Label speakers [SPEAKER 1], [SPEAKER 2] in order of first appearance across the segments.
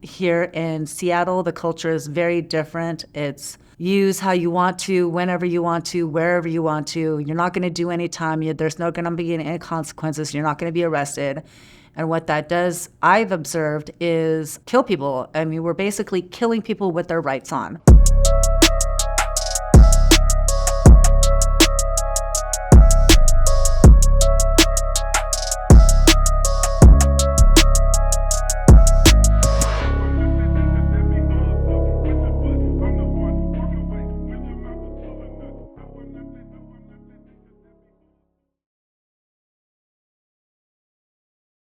[SPEAKER 1] here in Seattle, the culture is very different. It's use how you want to, whenever you want to, wherever you want to. You're not going to do any time. There's not going to be any consequences. You're not going to be arrested. And what that does, I've observed, is kill people. I mean, we're basically killing people with their rights on.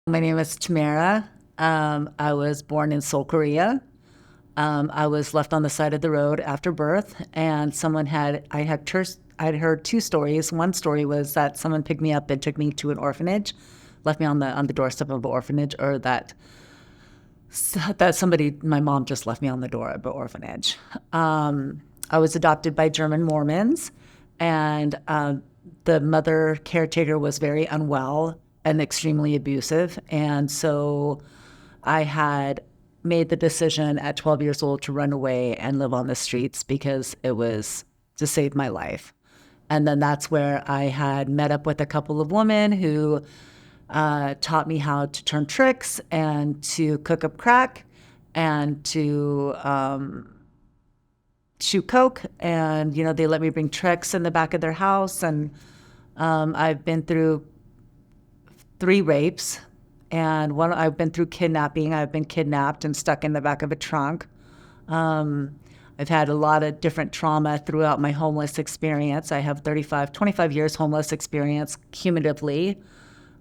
[SPEAKER 1] My name is Tamara. I was born in Seoul, Korea. I was left on the side of the road after birth, and I'd heard two stories. One story was that someone picked me up and took me to an orphanage, left me on the doorstep of an orphanage, or that my mom just left me on the door of an orphanage. I was adopted by German Mormons, and the mother caretaker was very unwell and extremely abusive. And so I had made the decision at 12 years old to run away and live on the streets because it was to save my life. And then that's where I had met up with a couple of women who taught me how to turn tricks and to cook up crack and to shoot coke. And, they let me bring tricks in the back of their house. And I've been through 3 rapes, and I've been through kidnapping. I've been kidnapped and stuck in the back of a trunk. I've had a lot of different trauma throughout my homeless experience. I have 25 years homeless experience cumulatively.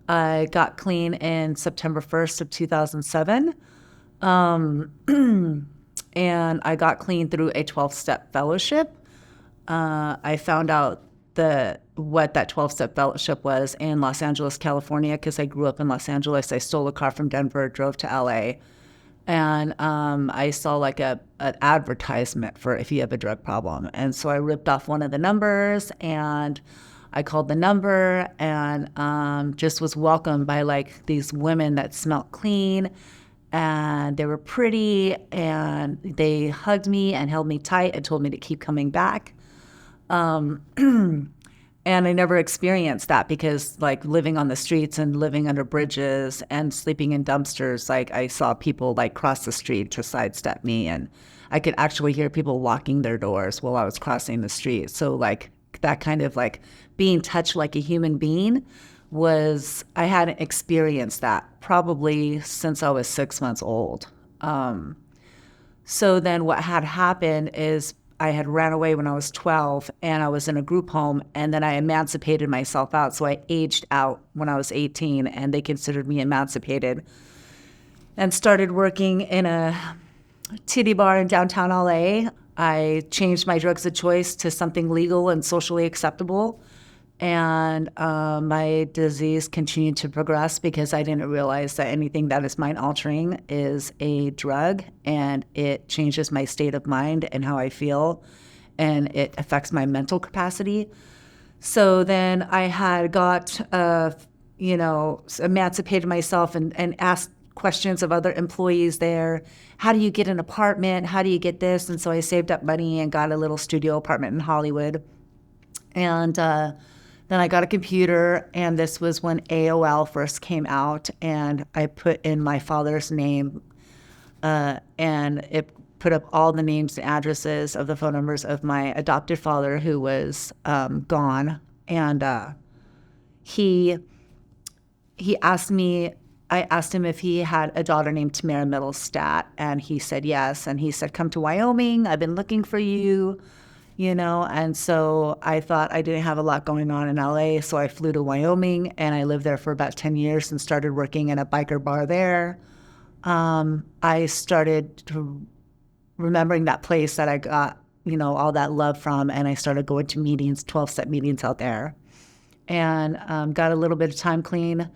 [SPEAKER 1] I got clean in September 1st of 2007. And I got clean through a 12-step fellowship. I found out what that 12-step fellowship was in Los Angeles, California, because I grew up in Los Angeles. I stole a car from Denver, drove to LA, and I saw like an advertisement for if you have a drug problem. And so I ripped off one of the numbers, and I called the number, and just was welcomed by like these women that smelled clean, and they were pretty, and they hugged me and held me tight and told me to keep coming back. And I never experienced that because like living on the streets and living under bridges and sleeping in dumpsters, like I saw people like cross the street to sidestep me, and I could actually hear people locking their doors while I was crossing the street. So like that kind of like being touched like a human being I hadn't experienced that probably since I was 6 months old. So then what had happened is I had ran away when I was 12, and I was in a group home, and then I emancipated myself out. So I aged out when I was 18, and they considered me emancipated, and started working in a titty bar in downtown LA. I changed my drugs of choice to something legal and socially acceptable, and my disease continued to progress because I didn't realize that anything that is mind-altering is a drug, and it changes my state of mind and how I feel, and it affects my mental capacity. So then I had got, emancipated myself and asked questions of other employees there. How do you get an apartment? How do you get this? And so I saved up money and got a little studio apartment in Hollywood. And then I got a computer, and this was when AOL first came out, and I put in my father's name, and it put up all the names and addresses of the phone numbers of my adopted father, who was gone. And he asked me, I asked him if he had a daughter named Tamara Middlestat, and he said yes. And he said, come to Wyoming. I've been looking for you. And so I thought I didn't have a lot going on in LA, so I flew to Wyoming, and I lived there for about 10 years and started working in a biker bar there. I started remembering that place that I got, all that love from, and I started going to meetings, 12-step meetings out there, and got a little bit of time clean,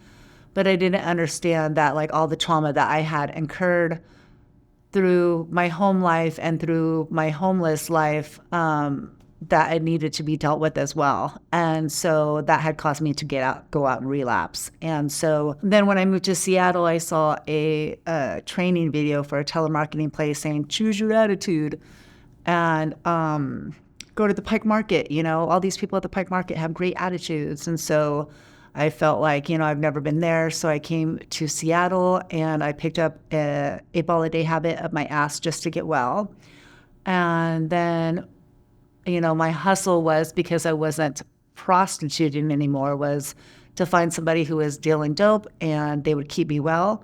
[SPEAKER 1] but I didn't understand that like all the trauma that I had incurred through my home life and through my homeless life that it needed to be dealt with as well. And so that had caused me to go out and relapse. And so then when I moved to Seattle, I saw a training video for a telemarketing place saying, choose your attitude and go to the Pike Market. All these people at the Pike Market have great attitudes. And so I felt like, I've never been there. So I came to Seattle and I picked up a 8-ball-a-day habit up my ass just to get well. And then my hustle was, because I wasn't prostituting anymore, was to find somebody who was dealing dope and they would keep me well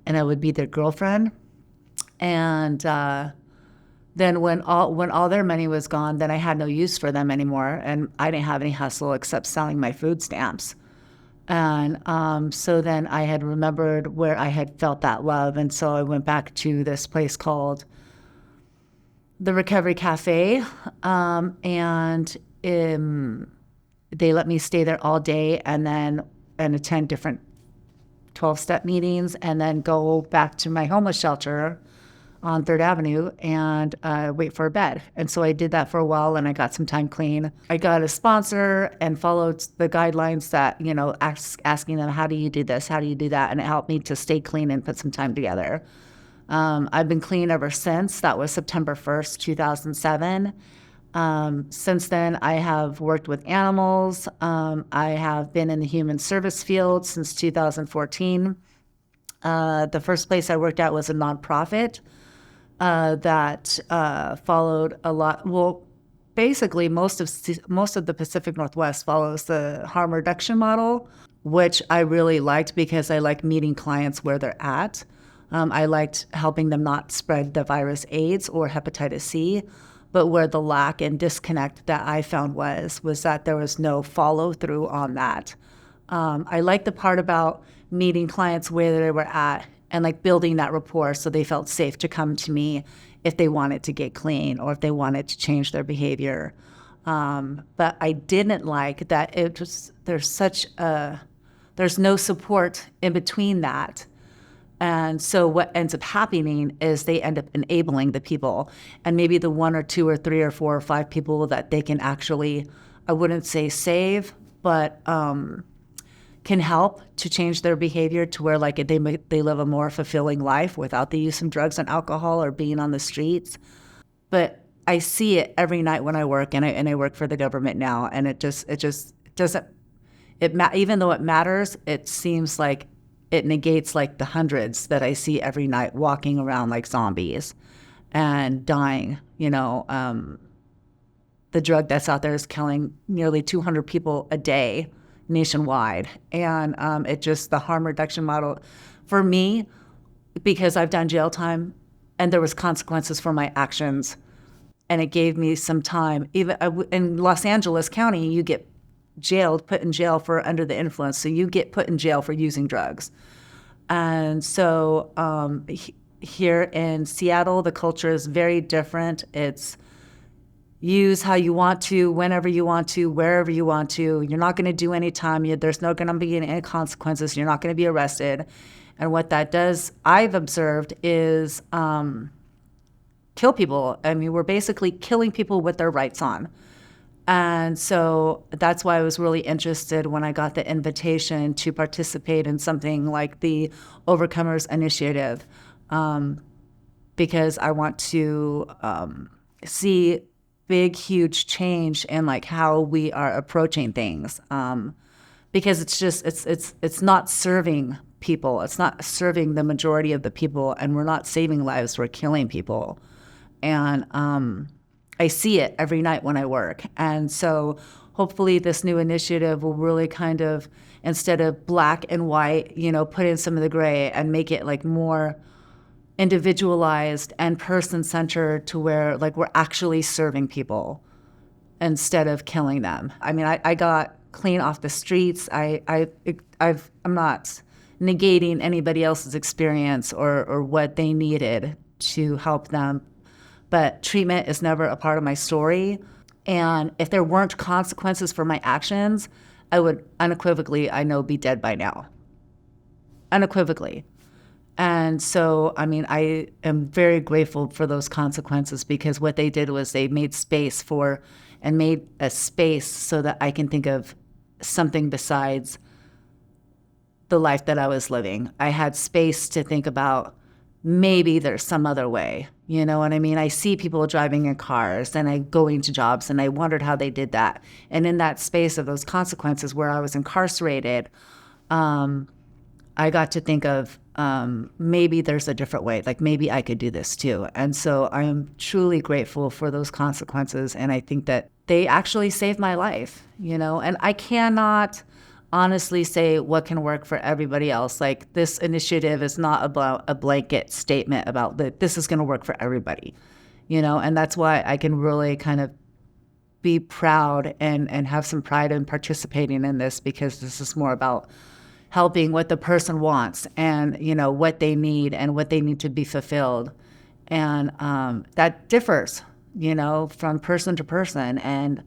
[SPEAKER 1] and I would be their girlfriend. And then when all their money was gone, then I had no use for them anymore. And I didn't have any hustle except selling my food stamps. And so then I had remembered where I had felt that love. And so I went back to this place called the Recovery Cafe, and they let me stay there all day and attend different 12-step meetings and then go back to my homeless shelter on 3rd Avenue and wait for a bed. And so I did that for a while and I got some time clean. I got a sponsor and followed the guidelines that, asking them, how do you do this? How do you do that? And it helped me to stay clean and put some time together. I've been clean ever since. That was September 1st, 2007. Since then, I have worked with animals. I have been in the human service field since 2014. The first place I worked at was a nonprofit that followed a lot. Well, basically, most of the Pacific Northwest follows the harm reduction model, which I really liked because I like meeting clients where they're at. I liked helping them not spread the virus AIDS or hepatitis C, but where the lack and disconnect that I found was that there was no follow through on that. I liked the part about meeting clients where they were at and like building that rapport so they felt safe to come to me if they wanted to get clean or if they wanted to change their behavior. But I didn't like that there's no support in between that. And so what ends up happening is they end up enabling the people, and maybe the 1 or 2 or 3 or 4 or 5 people that they can actually, I wouldn't say save, but can help to change their behavior to where like they live a more fulfilling life without the use of drugs and alcohol or being on the streets. But I see it every night when I work, and I work for the government now, and it just doesn't. Even though it matters, it seems like it negates like the hundreds that I see every night walking around like zombies and dying. The drug that's out there is killing nearly 200 people a day nationwide. And the harm reduction model for me, because I've done jail time and there was consequences for my actions, and it gave me some time. Even in Los Angeles County, you get put in jail for under the influence. So you get put in jail for using drugs. And so here in Seattle, the culture is very different. It's use how you want to, whenever you want to, wherever you want to. You're not going to do any time. There's not going to be any consequences. You're not going to be arrested. And what that does, I've observed, is kill people. I mean, we're basically killing people with their rights on. And so that's why I was really interested when I got the invitation to participate in something like the Overcomers Initiative, because I want to see big, huge change in like how we are approaching things, because it's not serving people. It's not serving the majority of the people, and we're not saving lives. We're killing people. And I see it every night when I work. And so hopefully this new initiative will really kind of, instead of black and white, put in some of the gray and make it like more individualized and person-centered to where like we're actually serving people instead of killing them. I mean, I got clean off the streets. I'm not negating anybody else's experience or what they needed to help them. But treatment is never a part of my story. And if there weren't consequences for my actions, I would unequivocally, I know, be dead by now. Unequivocally. And so, I mean, I am very grateful for those consequences, because what they did was they made space for and made a space so that I can think of something besides the life that I was living. I had space to think about maybe there's some other way. You know what I mean? I see people driving in cars and I going to jobs and I wondered how they did that. And in that space of those consequences where I was incarcerated, I got to think of maybe there's a different way. Like maybe I could do this too. And so I'm truly grateful for those consequences. And I think that they actually saved my life, you know, and I cannot honestly say what can work for everybody else. Like this initiative is not about a blanket statement about that this is going to work for everybody, you know, and that's why I can really kind of be proud and have some pride in participating in this, because this is more about helping what the person wants and, you know, what they need and what they need to be fulfilled. And that differs, you know, from person to person. And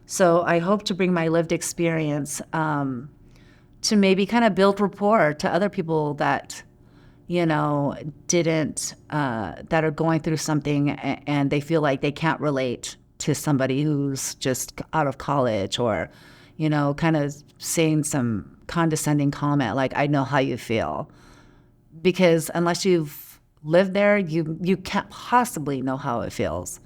[SPEAKER 1] so I hope to bring my lived experience to maybe kind of build rapport to other people that, you know, didn't, that are going through something and they feel like they can't relate to somebody who's just out of college, or, you know, kind of saying some condescending comment like, I know how you feel. Because unless you've lived there, you can't possibly know how it feels.